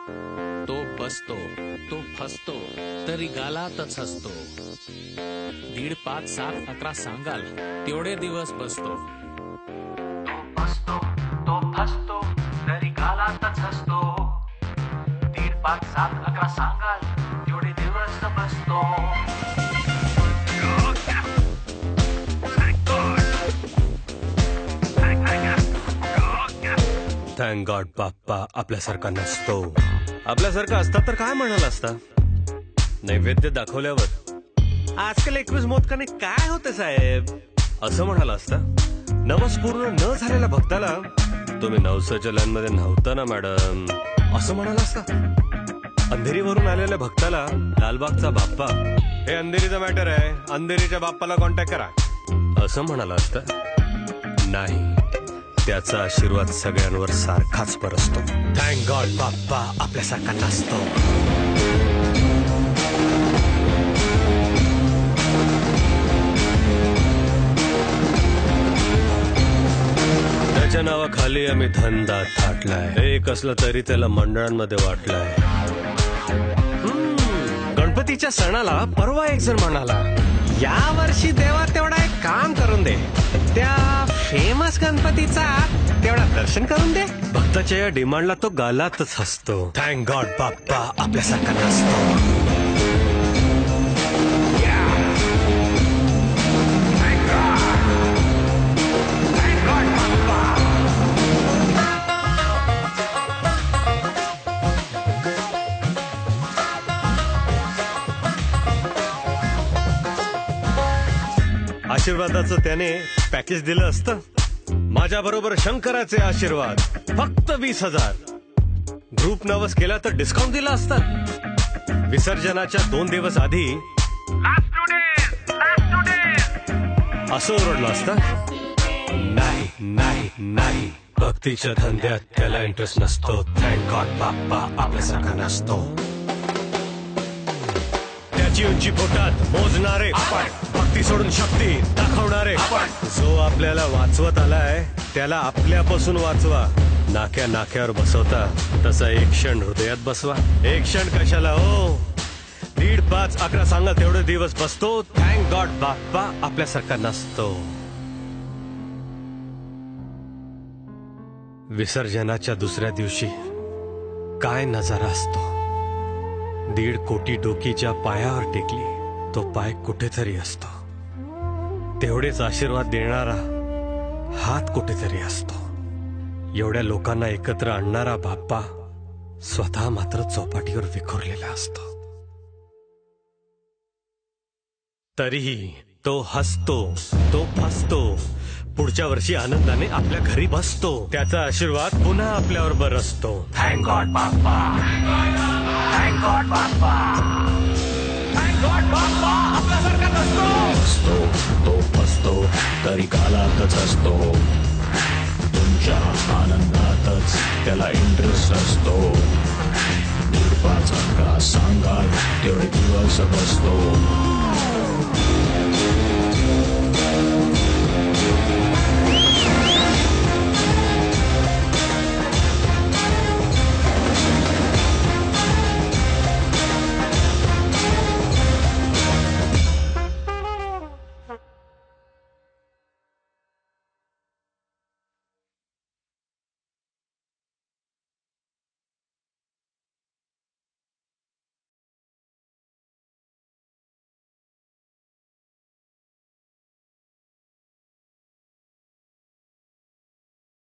तो बसतो, तो फसतो, तरी गालातच हसतो. 1.5, 5, 7, 11 सांगाल तेवढे दिवस बसतो. तो बसतो, तो फसतो, तरी गालातच हसतो. 1.5, 5, 7, 11 सांगाल तेवढे दिवस बसतो. थँक गॉड बाप्पा आपल्यासारखा नसतो. आपल्यासारखा असता तर काय म्हणाला असता. नैवेद्य दाखवल्यावर आजकाल 21 मोदकाने काय होते साहेब असं म्हणाला असता. नवस पूर्ण न झालेल्या भक्ताला तुम्ही नवसाच्या लाईन मध्ये नव्हता ना मॅडम असं म्हणाला असता. अंधेरीवरून आलेल्या भक्ताला लालबागचा बाप्पा हे अंधेरीचा मॅटर आहे, अंधेरीच्या बाप्पाला कॉन्टॅक्ट करा असं म्हणाला असता. नाही, त्याचा आशीर्वाद सगळ्यांवर सारखाच परसतो. थँक गॉड बाप्पा आपल्यासारखा नसतो. त्याच्या नावाखाली आम्ही धंदा थाटलाय. एक असलं तरी त्याला मंडळांमध्ये वाटलाय. गणपतीच्या सणाला परवा एक जण म्हणाला, या वर्षी देवा तेवढा एक काम करून दे, त्या फेमस गणपतीचा तेवढा दर्शन करून दे. भक्ताच्या या डिमांडला तो गालातच हसतो. थँक गॉड बाप्पा आपल्यासारखा नसतो. आशीर्वादाचं त्याने पॅकेज दिलं असतं. माझ्या बरोबर शंकराचे आशीर्वाद फक्त 20,000. ग्रुप नवस केला तर डिस्काउंट दिला असता. विसर्जनाच्या 2 दिवस आधी असं ओरडलं असतं. नाही नाही नाही, भक्तीच्या धंद्यात त्याला इंटरेस्ट नसतो. थँक गॉड बाप्पा आपल्यासारखा नसतो. त्याची उंची पोटात मोजणारे आपण, भक्ती सोडून शक्ती दाखवणारे आपण. जो आपल्याला वाचवत आलाय त्याला आपल्यापासून वाचवा. नाक्या नाक्यावर बसवता तसा एक क्षण हृदयात बसवा. एक क्षण कशाला हो, 1.5, 5, 11 सांगा तेवढे दिवस बसतो. थँक गॉड बाप्पा आपल्यासारखा नसतो. विसर्जनाच्या दुसऱ्या दिवशी काय नजारा असतो. 1.5 कोटी डोकीच्या पायावर टेकली तो पाय कुठेतरी असतो. तेवढेच आशीर्वाद देणारा हात कुठेतरी असतो. एवढ्या लोकांना एकत्र आणणारा बाप्पा स्वतः मात्र चौपाटीवर विखुरलेला असतो. तरीही तो हसतो, तो फसतो. पुढच्या वर्षी आनंदाने आपल्या घरी बसतो. त्याचा आशीर्वाद पुन्हा आपल्यावर बरसतो. थँक गॉड बाप्पा, थँक गॉड बाप्पा, थँक गॉड बाप्पा आपल्यासारखा नसतो. तो फसतो तरी कालातच असतो. तुमच्या आनंदातच त्याला इंटरेस्ट असतो. 1.5, 5, 11 सांगाल तेवढे दिवस बसतो.